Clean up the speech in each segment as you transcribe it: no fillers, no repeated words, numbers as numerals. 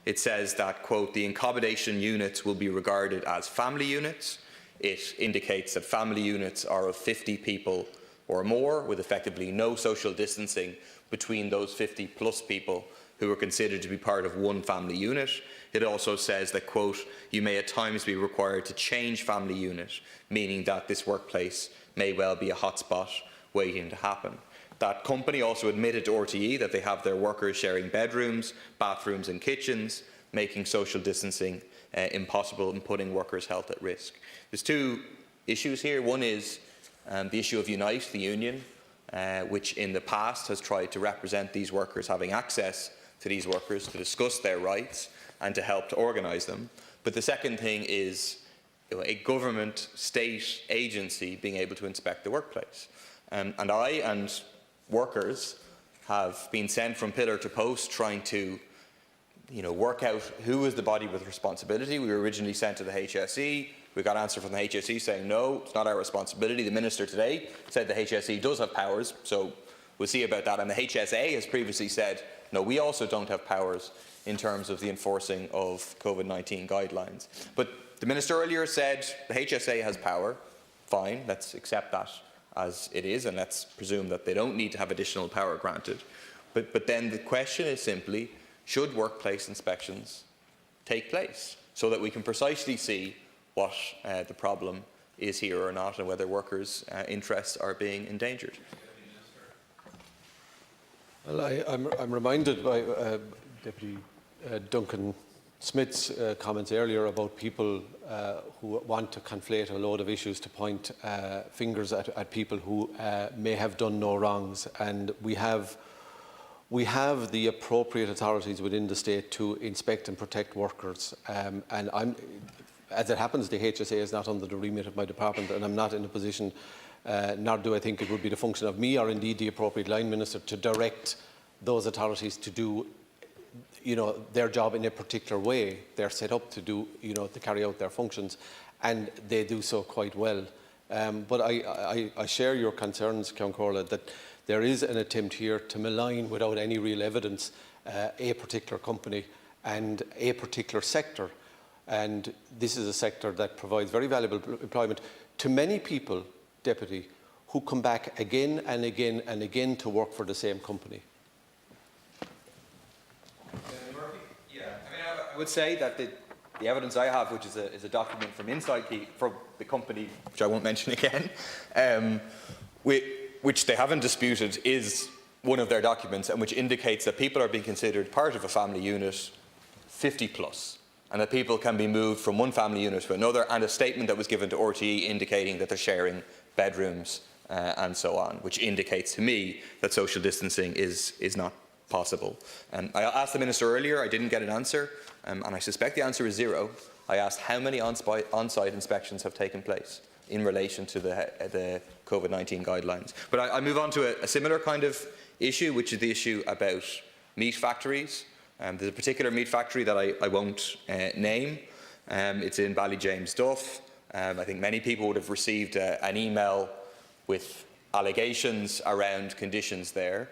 It says that, quote, the accommodation units will be regarded as family units. It indicates that family units are of 50 people or more, with effectively no social distancing between those 50 plus people who are considered to be part of one family unit. It also says that, quote, you may at times be required to change family unit, meaning that this workplace may well be a hotspot waiting to happen. That company also admitted to RTE that they have their workers sharing bedrooms, bathrooms and kitchens, making social distancing impossible and putting workers' health at risk. There's two issues here. One is the issue of Unite, the union, which in the past has tried to represent these workers, having access to these workers to discuss their rights and to help to organise them. But the second thing is a government, state agency being able to inspect the workplace. And I and workers have been sent from pillar to post trying to work out who is the body with responsibility. We were originally sent to the HSE. We got an answer from the HSE saying, no, it's not our responsibility. The Minister today said the HSE does have powers, so we'll see about that. And the HSA has previously said, no, we also don't have powers in terms of the enforcing of COVID-19 guidelines. But the Minister earlier said the HSA has power. Fine, let's accept that as it is, and let's presume that they don't need to have additional power granted. But then the question is simply, should workplace inspections take place so that we can precisely see what the problem is here or not, and whether workers' interests are being endangered? Well, I'm reminded by Deputy Duncan Smith's comments earlier about people who want to conflate a load of issues to point fingers at people who may have done no wrongs, and we have the appropriate authorities within the state to inspect and protect workers. And as it happens, the HSA is not under the remit of my department, and I'm not in a position, nor do I think it would be the function of me or indeed the appropriate line minister, to direct those authorities to do their job in a particular way. They're set up to do, to carry out their functions, and they do so quite well. But I share your concerns, Ceann Comhairle, that there is an attempt here to malign, without any real evidence, a particular company and a particular sector. And this is a sector that provides very valuable employment to many people, Deputy, who come back again and again and again to work for the same company. I would say that the evidence I have, which is a document from inside from the company, which I won't mention again, which they haven't disputed, is one of their documents, and which indicates that people are being considered part of a family unit 50 plus, and that people can be moved from one family unit to another, and a statement that was given to RTE indicating that they're sharing bedrooms and so on, which indicates to me that social distancing is not possible. I asked the Minister earlier, I didn't get an answer, and I suspect the answer is 0. I asked how many on-site inspections have taken place in relation to the COVID-19 guidelines. But I move on to a similar kind of issue, which is the issue about meat factories. There's a particular meat factory that I won't name. It's in Ballyjames-Duff. I think many people would have received an email with allegations around conditions there.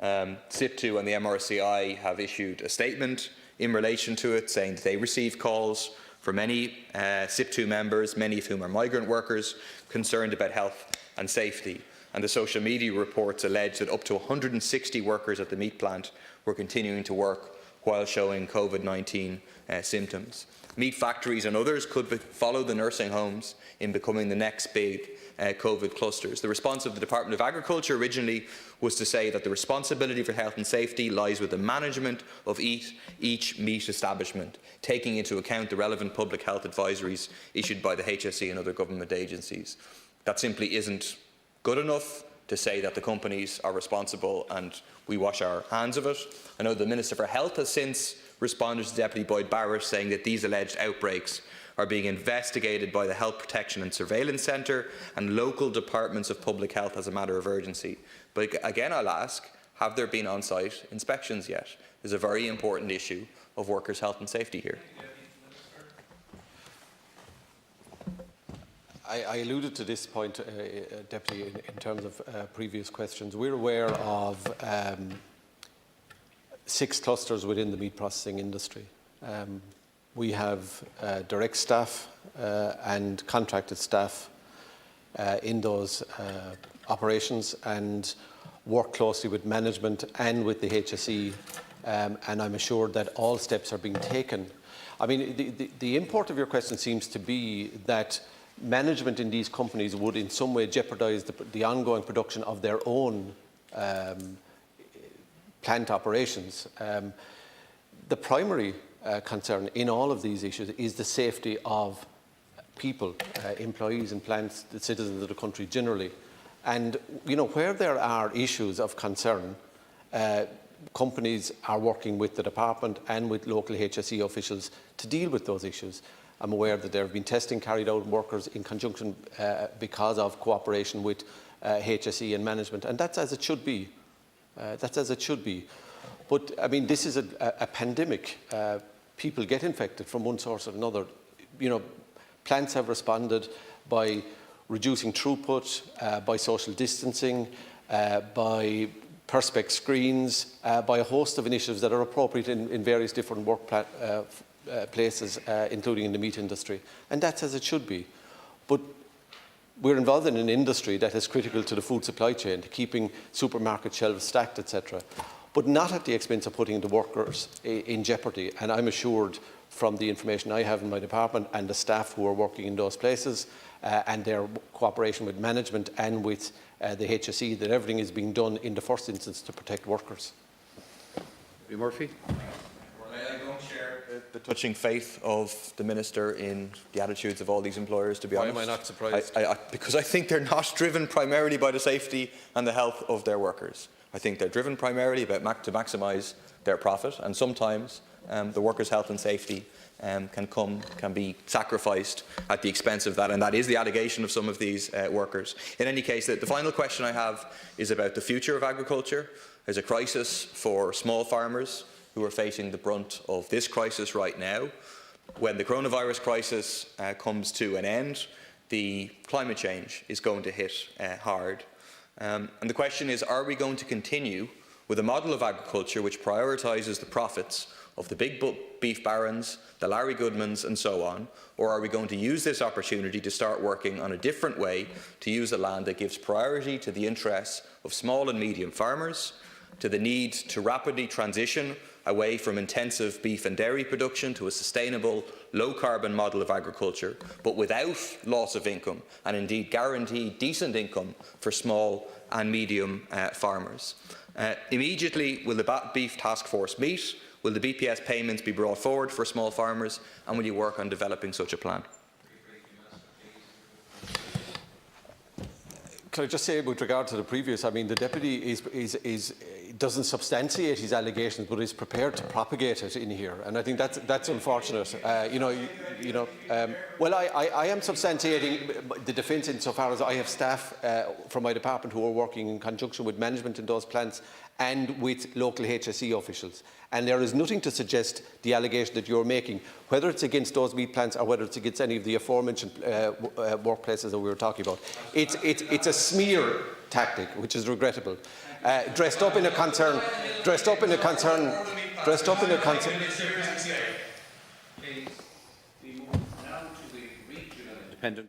SIP2 and the MRCI have issued a statement in relation to it, saying that they received calls from many SIP2 members, many of whom are migrant workers, concerned about health and safety. And the social media reports allege that up to 160 workers at the meat plant were continuing to work while showing COVID-19 symptoms. Meat factories and others could follow the nursing homes in becoming the next big COVID clusters. The response of the Department of Agriculture originally was to say that the responsibility for health and safety lies with the management of each meat establishment, taking into account the relevant public health advisories issued by the HSE and other government agencies. That simply isn't good enough to say that the companies are responsible and we wash our hands of it. I know the Minister for Health has since responded to Deputy Boyd Barrett, saying that these alleged outbreaks are being investigated by the Health Protection and Surveillance Centre and local departments of public health as a matter of urgency. But again, I'll ask, have there been on-site inspections yet? There's a very important issue of workers' health and safety here. I alluded to this point, Deputy, in terms of previous questions. We're aware of 6 clusters within the meat processing industry. We have direct staff and contracted staff in those operations and work closely with management and with the HSE, and I'm assured that all steps are being taken. I mean, the import of your question seems to be that management in these companies would in some way jeopardise the ongoing production of their own plant operations. The primary concern in all of these issues is the safety of people, employees and plants, the citizens of the country generally. And you know, where there are issues of concern, companies are working with the department and with local HSE officials to deal with those issues. I'm aware that there have been testing carried out on workers in conjunction because of cooperation with HSE and management, and that's as it should be. That's as it should be. But I mean, this is a pandemic. People get infected from one source or another. You know, plants have responded by reducing throughput, by social distancing, by perspex screens, by a host of initiatives that are appropriate in various different work places, including in the meat industry. And that's as it should be. But we're involved in an industry that is critical to the food supply chain, to keeping supermarket shelves stacked, etc., but not at the expense of putting the workers in jeopardy. And I'm assured from the information I have in my department and the staff who are working in those places and their cooperation with management and with the HSE that everything is being done in the first instance to protect workers. Murphy? I don't share the touching faith of the Minister in the attitudes of all these employers, to be honest. Why am I not surprised? Because I think they're not driven primarily by the safety and the health of their workers. I think they're driven primarily to maximise their profit, and sometimes the workers' health and safety can be sacrificed at the expense of that, and that is the allegation of some of these workers. In any case, the final question I have is about the future of agriculture. There's a crisis for small farmers who are facing the brunt of this crisis right now. When the coronavirus crisis comes to an end, the climate change is going to hit hard. And the question is, are we going to continue with a model of agriculture which prioritises the profits of the big beef barons, the Larry Goodmans and so on, or are we going to use this opportunity to start working on a different way to use the land that gives priority to the interests of small and medium farmers, to the need to rapidly transition away from intensive beef and dairy production to a sustainable, low-carbon model of agriculture, but without loss of income, and indeed guarantee decent income for small and medium farmers. Immediately, will the Beef Task Force meet? Will the BPS payments be brought forward for small farmers? And will you work on developing such a plan? Can I just say, with regard to the previous, I mean, the Deputy doesn't substantiate his allegations, but is prepared to propagate it in here, and I think that's unfortunate. Well, I am substantiating the defence insofar as I have staff from my department who are working in conjunction with management in those plants and with local HSE officials. And there is nothing to suggest the allegation that you're making, whether it's against those meat plants or whether it's against any of the aforementioned workplaces that we were talking about. It's a smear tactic, which is regrettable. Dressed up in a concern. Please, we move now to the regional independent.